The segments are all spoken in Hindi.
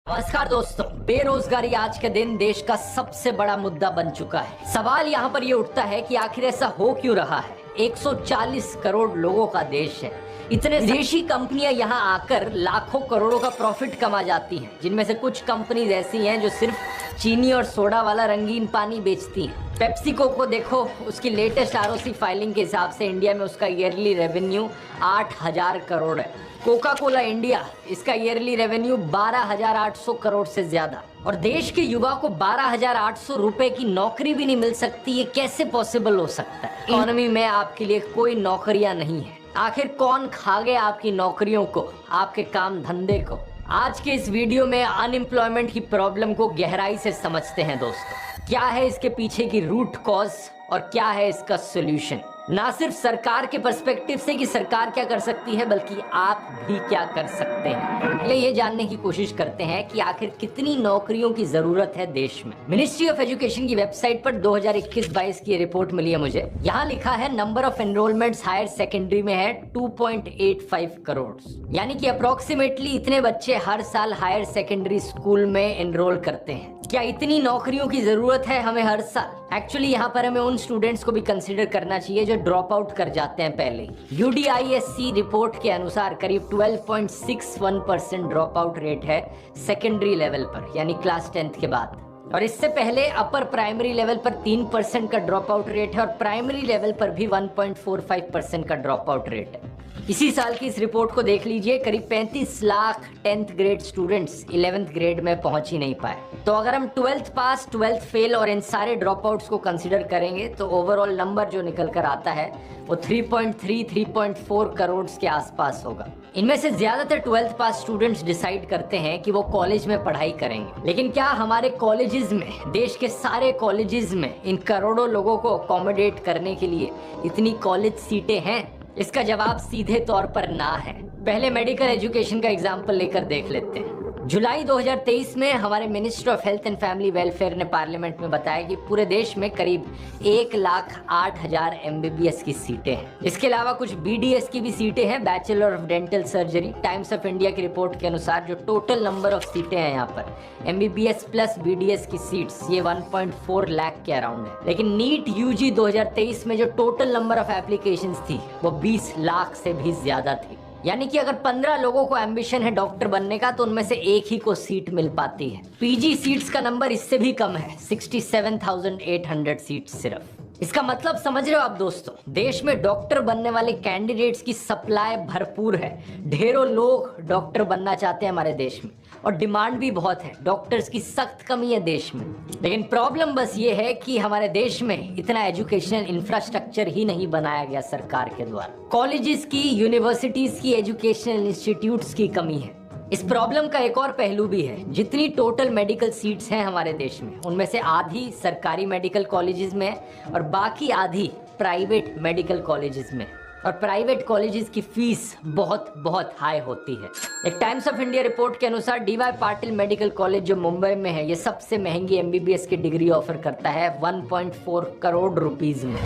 नमस्कार दोस्तों, बेरोजगारी आज के दिन देश का सबसे बड़ा मुद्दा बन चुका है। सवाल यहाँ पर ये उठता है कि आखिर ऐसा हो क्यों रहा है। 140 करोड़ लोगों का देश है। इतने विदेशी कंपनियां यहाँ आकर लाखों करोड़ों का प्रॉफिट कमा जाती हैं, जिनमें से कुछ कंपनीज ऐसी हैं जो सिर्फ चीनी और सोडा वाला रंगीन पानी बेचती हैं। पेप्सिको को देखो, उसकी लेटेस्ट आरओसी फाइलिंग के हिसाब से इंडिया में उसका ईयरली रेवेन्यू 8,000 करोड़ है। कोका कोला इंडिया, इसका ईयरली रेवेन्यू 12,800 करोड़ से ज्यादा। और देश के युवा को 12,800 रुपए की नौकरी भी नहीं मिल सकती, ये कैसे पॉसिबल हो सकता है। इकोनॉमी में आपके लिए कोई नौकरियां नहीं है। आखिर कौन खा गया आपकी नौकरियों को, आपके काम धंधे को। आज के इस वीडियो में अनएम्प्लॉयमेंट की प्रॉब्लम को गहराई से समझते हैं दोस्तों। क्या है इसके पीछे की रूट कॉज और क्या है इसका सोल्यूशन। ना सिर्फ सरकार के पर्सपेक्टिव से कि सरकार क्या कर सकती है, बल्कि आप भी क्या कर सकते हैं। पहले ये जानने की कोशिश करते हैं कि आखिर कितनी नौकरियों की जरूरत है देश में। मिनिस्ट्री ऑफ एजुकेशन की वेबसाइट पर 2021-22 की रिपोर्ट मिली है मुझे। यहाँ लिखा है number of enrolments higher secondary में है 2.85 करोड़, यानी कि अप्रोक्सीमेटली इतने बच्चे हर साल हायर सेकेंडरी स्कूल में एनरोल करते हैं। क्या इतनी नौकरियों की जरूरत है हमें हर साल? एक्चुअली यहाँ पर हमें उन स्टूडेंट्स को भी कंसीडर करना चाहिए जो ड्रॉप आउट कर जाते हैं पहले। UDISC रिपोर्ट के अनुसार करीब 12.61% ड्रॉप आउट रेट है सेकेंडरी लेवल पर, यानी क्लास 10th के बाद। और इससे पहले अपर प्राइमरी लेवल पर 3% का ड्रॉप आउट रेट है और प्राइमरी लेवल पर भी 1.45% का ड्रॉप आउट रेट है। इसी साल की इस रिपोर्ट को देख लीजिए, करीब 35 lakh 10th grade students 11th grade में पहुंच ही नहीं पाए। तो अगर हम 12th पास, 12th फेल और इन सारे ड्रॉप आउट्स को कंसिडर करेंगे तो ओवरऑल नंबर जो निकल कर आता है वो 3.4 करोड़ के आसपास होगा। इनमें से ज्यादातर 12th पास स्टूडेंट्स डिसाइड करते हैं कि वो कॉलेज में पढ़ाई करेंगे, लेकिन क्या हमारे कॉलेजेस में, देश के सारे कॉलेजेस में इन करोड़ों लोगों को अकोमोडेट करने के लिए इतनी कॉलेज सीटें हैं? इसका जवाब सीधे तौर पर ना है। पहले मेडिकल एजुकेशन का एग्जाम्पल लेकर देख लेते हैं। जुलाई 2023 में हमारे minister of health and family welfare ने पार्लियामेंट में बताया कि पूरे देश में करीब 1,08,000 MBBS की सीटें हैं। इसके अलावा कुछ BDS की भी सीटें हैं, bachelor of dental surgery. Times of India की रिपोर्ट के अनुसार जो टोटल नंबर ऑफ सीटें हैं यहाँ पर MBBS प्लस BDS की सीट्स, ये 1.4 लाख के अराउंड है। लेकिन नीट UG 2023 में जो टोटल नंबर ऑफ एप्लीकेशंस थी वो 20 लाख से भी ज्यादा थी। यानी कि अगर 15 लोगों को एम्बिशन है डॉक्टर बनने का तो उनमें से एक ही को सीट मिल पाती है। PG सीट्स का नंबर इससे भी कम है, 67,800 सीट्स सिर्फ। इसका मतलब समझ रहे हो आप दोस्तों, देश में डॉक्टर बनने वाले कैंडिडेट्स की सप्लाई भरपूर है। ढेरों लोग डॉक्टर बनना चाहते हैं हमारे देश में और डिमांड भी बहुत है। डॉक्टर्स की सख्त कमी है देश में। लेकिन प्रॉब्लम बस ये है कि हमारे देश में इतना एजुकेशनल इंफ्रास्ट्रक्चर ही नहीं बनाया गया सरकार के द्वारा। कॉलेजेस की, यूनिवर्सिटीज की, एजुकेशनल इंस्टीट्यूट्स की कमी है। इस प्रॉब्लम का एक और पहलू भी है। जितनी टोटल मेडिकल सीट्स हैं हमारे देश में, उनमें से आधी सरकारी मेडिकल कॉलेजेस में और बाकी आधी प्राइवेट मेडिकल कॉलेजेस में। और प्राइवेट कॉलेजेस की फीस बहुत बहुत हाई होती है। एक टाइम्स ऑफ इंडिया रिपोर्ट के अनुसार DY पाटिल मेडिकल कॉलेज जो मुंबई में है, ये सबसे महंगी MBBS की डिग्री ऑफर करता है 1.4 करोड़ रुपीज में।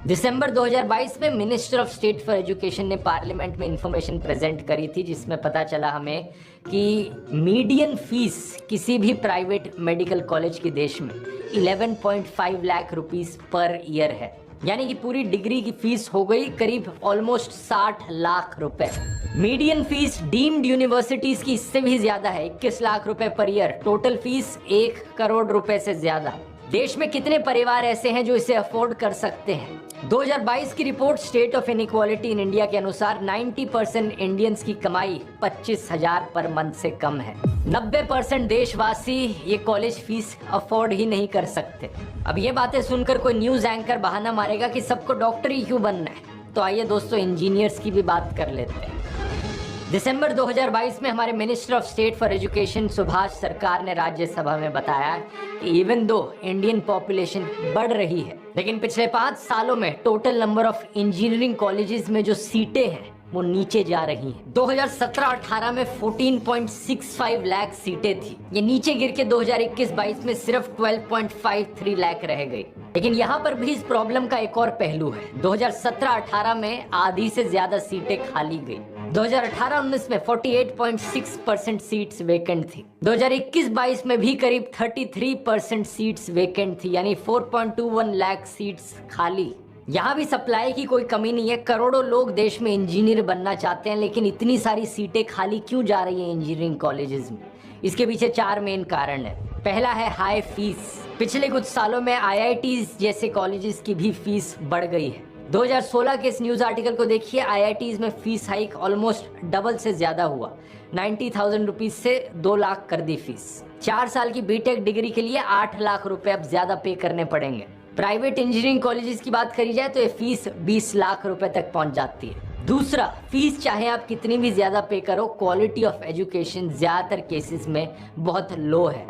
दिसंबर 2022 में minister of state for education ने पार्लियामेंट में इंफॉर्मेशन प्रेजेंट करी थी, जिसमें पता चला हमें कि मीडियन फीस किसी भी प्राइवेट मेडिकल कॉलेज के देश में 11.5 लाख रुपीस पर ईयर है। यानी कि पूरी डिग्री की फीस हो गई करीब ऑलमोस्ट 60 लाख रुपए। मीडियन फीस डीम्ड यूनिवर्सिटीज की इससे भी ज्यादा है, 21 लाख रुपए per year. Total fees 1 crore रुपए से ज्यादा। देश में कितने परिवार ऐसे हैं जो इसे अफोर्ड कर सकते हैं? 2022 की report state of inequality in India के अनुसार 90% इंडियंस की कमाई 25,000 पर मंथ से कम है। 90% देशवासी ये कॉलेज फीस अफोर्ड ही नहीं कर सकते। अब ये बातें सुनकर कोई न्यूज एंकर बहाना मारेगा कि सबको डॉक्टर ही क्यों बनना है। तो आइए दोस्तों, इंजीनियर्स की भी बात कर लेते हैं। दिसंबर 2022 में हमारे minister of state for education Subhash सरकार ने राज्यसभा में बताया कि इवन दो इंडियन पॉपुलेशन बढ़ रही है, लेकिन पिछले 5 सालों में total number of engineering colleges में जो सीटें हैं वो नीचे जा रही हैं। 2017-18 में 14.65 लाख सीटें थी, ये नीचे गिर के 2021-22 में सिर्फ 12.53 लाख रह गई। लेकिन यहाँ पर भी इस प्रॉब्लम का एक और पहलू है। 2017-18 में आधी से ज्यादा सीटें खाली गई। 2018-19 में 48.6% सीट्स वेकेंट थी। 2021-22 में भी करीब 33% सीट्स वेकेंट थी, यानी 4.21 लाख सीट्स खाली। यहाँ भी सप्लाई की कोई कमी नहीं है। करोड़ों लोग देश में इंजीनियर बनना चाहते हैं, लेकिन इतनी सारी सीटें खाली क्यों जा रही हैं इंजीनियरिंग कॉलेजेस में? इसके पीछे 4 मेन कारण है। पहला है हाई फीस। पिछले कुछ सालों में IITs जैसे कॉलेजेस की भी फीस बढ़ गई है। 2016 के इस न्यूज आर्टिकल को देखिए, IITs में फीस हाइक ऑलमोस्ट डबल से ज्यादा हुआ। 90,000 रुपीज से 2 लाख कर दी फीस। 4 साल की बीटेक डिग्री के लिए 8 लाख रुपए अब ज्यादा पे करने पड़ेंगे। प्राइवेट इंजीनियरिंग कॉलेजेस की बात करी जाए तो ये फीस 20 लाख रुपए तक पहुंच जाती है। दूसरा, फीस चाहे आप कितनी भी ज्यादा पे करो, क्वालिटी ऑफ एजुकेशन ज्यादातर केसेस में बहुत लो है।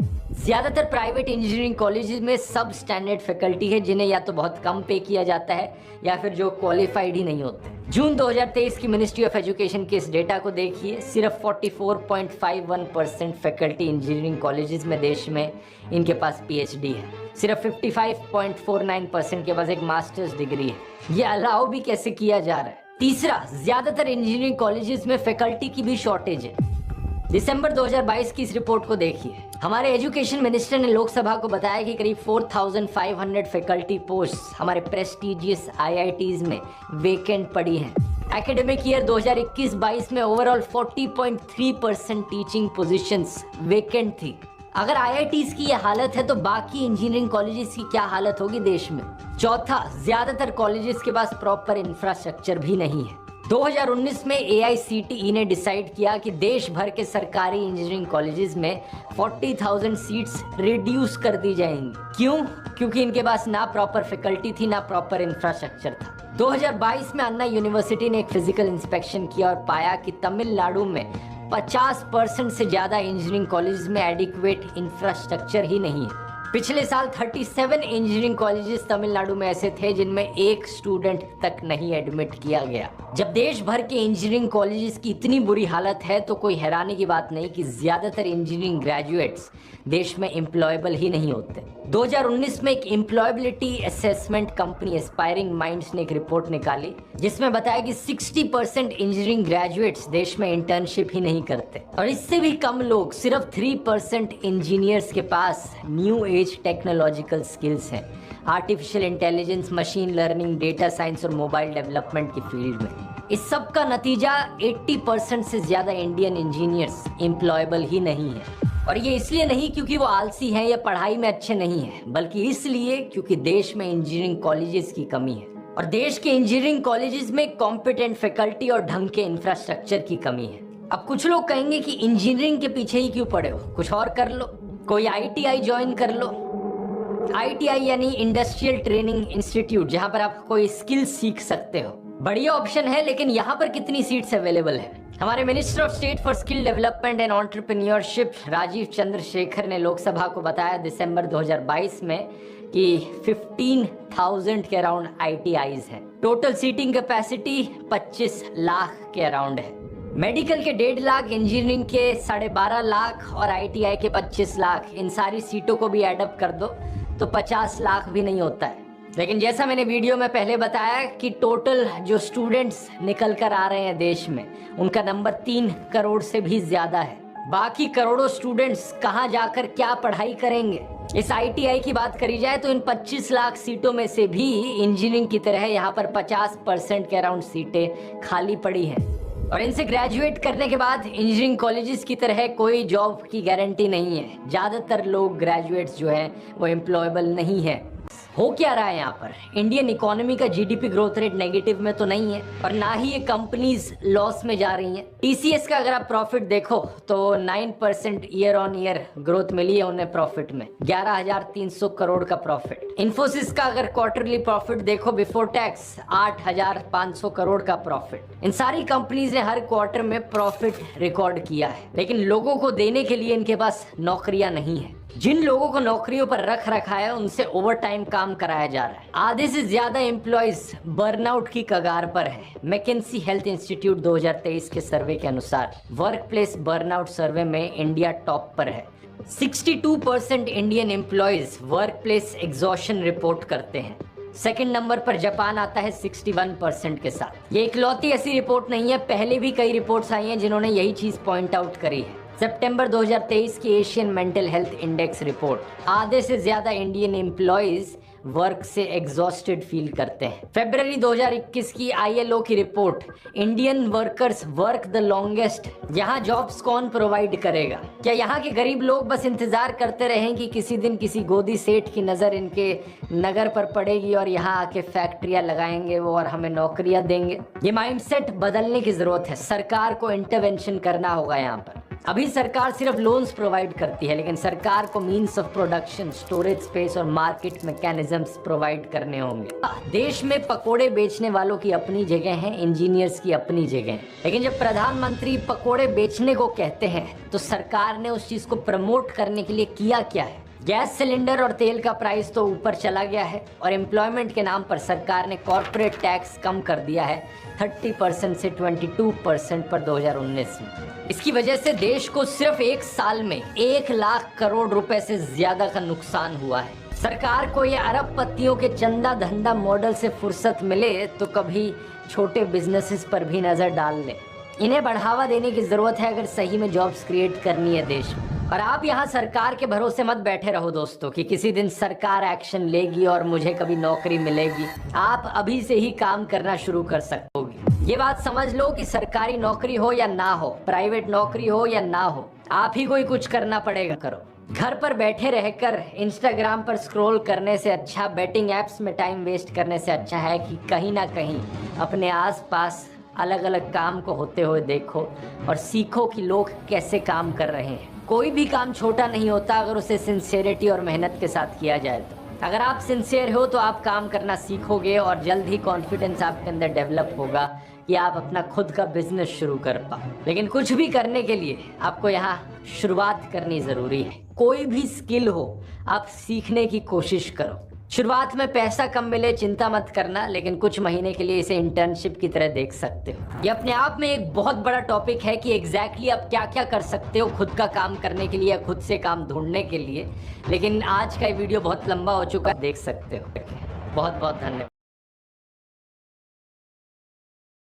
ज्यादातर प्राइवेट इंजीनियरिंग कॉलेजेस में सब स्टैंडर्ड फैकल्टी है, जिन्हें या तो बहुत कम पे किया जाता है या फिर जो क्वालिफाइड ही नहीं होते। जून 2023 की मिनिस्ट्री ऑफ एजुकेशन के इस डेटा को देखिए, सिर्फ 44.51% फैकल्टी इंजीनियरिंग कॉलेजेस में देश में इनके पास PhD है। सिर्फ 55.49% के पास एक मास्टर्स डिग्री है। ये अलाउ भी कैसे किया जा रहा है? तीसरा, ज्यादातर इंजीनियरिंग कॉलेजेस में फैकल्टी की भी शॉर्टेज है। दिसंबर 2022 की इस रिपोर्ट को देखिए। हमारे एजुकेशन मिनिस्टर ने लोकसभा को बताया कि करीब 4,500 फैकल्टी पोस्ट हमारे प्रेस्टिजियस IITs में वेकेंट पड़ी हैं। एकेडमिक ईयर 2021-22 में ओवरऑल 40.3% टीचिंग पोजीशंस वेकेंट थी। अगर IITs की यह हालत है तो बाकी इंजीनियरिंग कॉलेजेस की क्या हालत होगी देश में? चौथा, ज्यादातर कॉलेजेस के पास प्रॉपर इंफ्रास्ट्रक्चर भी नहीं है। 2019 में AICTE ने डिसाइड किया कि देश भर के सरकारी इंजीनियरिंग कॉलेजेस में 40,000 सीट्स रिड्यूस कर दी जाएंगी। क्यों? क्योंकि इनके पास ना प्रॉपर फैकल्टी थी, ना प्रॉपर इंफ्रास्ट्रक्चर था। 2022 में अन्ना यूनिवर्सिटी ने एक फिजिकल इंस्पेक्शन किया और पाया कि तमिलनाडु में 50% से ज्यादा इंजीनियरिंग कॉलेजेस में एडिक्वेट इंफ्रास्ट्रक्चर ही नहीं है। पिछले साल 37 इंजीनियरिंग कॉलेजेस तमिलनाडु में ऐसे थे जिनमें एक स्टूडेंट तक नहीं एडमिट किया गया। जब देश भर के इंजीनियरिंग कॉलेजेस की इतनी बुरी हालत है तो कोई हैरानी की बात नहीं कि ज्यादातर इंजीनियरिंग ग्रेजुएट्स देश में एम्प्लॉयबल ही नहीं होते। 2019 में एक employability assessment company aspiring minds ने एक रिपोर्ट निकाली जिसमें बताया कि 60% इंजीनियरिंग ग्रेजुएट्स देश में इंटर्नशिप ही नहीं करते, और इससे भी कम लोग, सिर्फ 3% इंजीनियर्स के पास न्यू एज टेक्नोलॉजिकल स्किल्स हैं, artificial intelligence, machine learning, data science और मोबाइल डेवलपमेंट की फील्ड में। इस सब का नतीजा 80% से ज्यादा इंडियन इंजीनियर्स एम्प्लॉयबल ही नहीं है। और ये इसलिए नहीं क्योंकि वो आलसी हैं या पढ़ाई में अच्छे नहीं हैं, बल्कि इसलिए क्योंकि देश में इंजीनियरिंग कॉलेजेस की कमी है और देश के इंजीनियरिंग कॉलेजेस में कॉम्पिटेंट फैकल्टी और ढंग के इंफ्रास्ट्रक्चर की कमी है। अब कुछ लोग कहेंगे कि इंजीनियरिंग के पीछे ही क्यों पड़े हो, कुछ और कर लो, कोई ITI ज्वाइन कर लो। ITI यानी इंडस्ट्रियल ट्रेनिंग इंस्टीट्यूट, जहां पर आप कोई स्किल सीख सकते हो। बढ़िया ऑप्शन है, लेकिन यहाँ पर कितनी सीट्स अवेलेबल है? हमारे minister of state for skill development and entrepreneurship Rajeev Chandrasekhar ने लोकसभा को बताया दिसंबर 2022 में कि 15,000 के अराउंड ITIs है। टोटल सीटिंग कैपेसिटी 25 लाख के अराउंड है। मेडिकल के 1.5 लाख, इंजीनियरिंग के 12.5 लाख और ITI के 25 लाख, इन सारी सीटों को भी एडअप कर दो तो 50 लाख भी नहीं होता है। लेकिन जैसा मैंने वीडियो में पहले बताया कि टोटल जो स्टूडेंट्स निकल कर आ रहे हैं देश में, उनका नंबर 3 करोड़ से भी ज्यादा है। बाकी करोड़ों स्टूडेंट्स कहां जाकर क्या पढ़ाई करेंगे? इस ITI की बात करी जाए तो इन 25 लाख सीटों में से भी इंजीनियरिंग की तरह यहाँ पर 50% के अराउंड सीटें खाली पड़ी हैं, और इनसे ग्रेजुएट करने के बाद इंजीनियरिंग कॉलेजेस की तरह कोई जॉब की गारंटी नहीं है। ज्यादातर लोग ग्रेजुएट्स जो हैं वो एम्प्लॉयबल नहीं है। हो क्या रहा है यहाँ पर? इंडियन इकोनॉमी का GDP ग्रोथ रेट नेगेटिव में तो नहीं है और ना ही ये कंपनीज लॉस में जा रही हैं। TCS का अगर आप प्रॉफिट देखो तो 9% ईयर ऑन ईयर ग्रोथ मिली है उन्हें प्रॉफिट में, 11,300 करोड़ का प्रॉफिट। इन्फोसिस का अगर क्वार्टरली प्रॉफिट देखो बिफोर टैक्स 8,500 करोड़ का प्रॉफिट। इन सारी कंपनीज ने हर क्वार्टर में प्रॉफिट रिकॉर्ड किया है, लेकिन लोगों को देने के लिए इनके पास नौकरियां नहीं है। जिन लोगों को नौकरियों पर रख रखा है उनसे ओवर टाइम काम कराया जा रहा है। आधे से ज्यादा एम्प्लॉयज बर्नआउट की कगार पर है। मैकेंसी हेल्थ इंस्टीट्यूट 2023 के सर्वे के अनुसार वर्क प्लेस बर्नआउट सर्वे में इंडिया टॉप पर है। 62% Indian employees work place exhaustion report करते हैं। सेकंड नंबर पर जापान आता है 61% के साथ। ये इकलौती ऐसी रिपोर्ट नहीं है, पहले भी कई रिपोर्ट्स आई हैं जिन्होंने यही चीज पॉइंट आउट करी है। सितंबर 2023 की Asian mental health index report, आधे से ज्यादा इंडियन एम्प्लॉइज वर्क से एग्जॉस्टेड फील करते हैं। फरवरी 2021 की आईएलओ की report, Indian workers work the longest, यहाँ जॉब्स कौन प्रोवाइड करेगा? क्या यहाँ के गरीब लोग बस इंतजार करते रहें कि किसी दिन किसी गोदी सेठ की नज़र इनके नगर पर पड़ेगी और यहाँ आके फैक्ट्रियाँ लगाएंगे वो और हमें नौकरियाँ देंगे? ये माइंडसेट बदलने की जरूरत है, सरकार को इंटरवेंशन करना होगा यहाँ पर। अभी सरकार सिर्फ लोन्स प्रोवाइड करती है, लेकिन सरकार को means of production, storage space और मार्केट मैकेनिज्म्स प्रोवाइड करने होंगे। देश में पकोड़े बेचने वालों की अपनी जगह है, इंजीनियर्स की अपनी जगह है, लेकिन जब प्रधानमंत्री पकोड़े बेचने को कहते हैं तो सरकार ने उस चीज को प्रमोट करने के लिए किया क्या है? गैस सिलेंडर और तेल का प्राइस तो ऊपर चला गया है और एम्प्लॉयमेंट के नाम पर सरकार ने कॉर्पोरेट टैक्स कम कर दिया है 30% से 22% पर 2019 में। इसकी वजह से देश को सिर्फ एक साल में 1 लाख करोड़ रुपए से ज्यादा का नुकसान हुआ है। सरकार को ये अरबपतियों के चंदा धंधा मॉडल से फुर्सत मिले तो कभी छोटे बिजनेसेस पर भी नजर डाल ले। इन्हें बढ़ावा देने की जरूरत है अगर सही में जॉब्स क्रिएट करनी है देश में। और आप यहाँ सरकार के भरोसे मत बैठे रहो दोस्तों कि किसी दिन सरकार एक्शन लेगी और मुझे कभी नौकरी मिलेगी। आप अभी से ही काम करना शुरू कर सकते हो। ये बात समझ लो कि सरकारी नौकरी हो या ना हो, प्राइवेट नौकरी हो या ना हो, आप ही कोई कुछ करना पड़ेगा। करो। घर पर बैठे रहकर इंस्टाग्राम पर स्क्रॉल करने से अच्छा, बैटिंग एप्स में टाइम वेस्ट करने से अच्छा है कि कहीं ना कहीं अपने आसपास अलग अलग काम को होते हुए देखो और सीखो कि लोग कैसे काम कर रहे हैं। कोई भी काम छोटा नहीं होता अगर उसे सिंसियरिटी और मेहनत के साथ किया जाए तो। अगर आप सिंसियर हो तो आप काम करना सीखोगे और जल्द ही कॉन्फिडेंस आपके अंदर डेवलप होगा कि आप अपना खुद का बिजनेस शुरू कर पाओ। लेकिन कुछ भी करने के लिए आपको यहाँ शुरुआत करनी ज़रूरी है। कोई भी स्किल हो, आप सीखने की कोशिश करो। शुरुआत में पैसा कम मिले चिंता मत करना, लेकिन कुछ महीने के लिए इसे इंटर्नशिप की तरह देख सकते हो। ये अपने आप में एक बहुत बड़ा टॉपिक है कि एग्जैक्टली आप क्या क्या कर सकते हो खुद का काम करने के लिए या खुद से काम ढूंढने के लिए। लेकिन आज का ये वीडियो बहुत लंबा हो चुका है, देख सकते हो। बहुत बहुत धन्यवाद।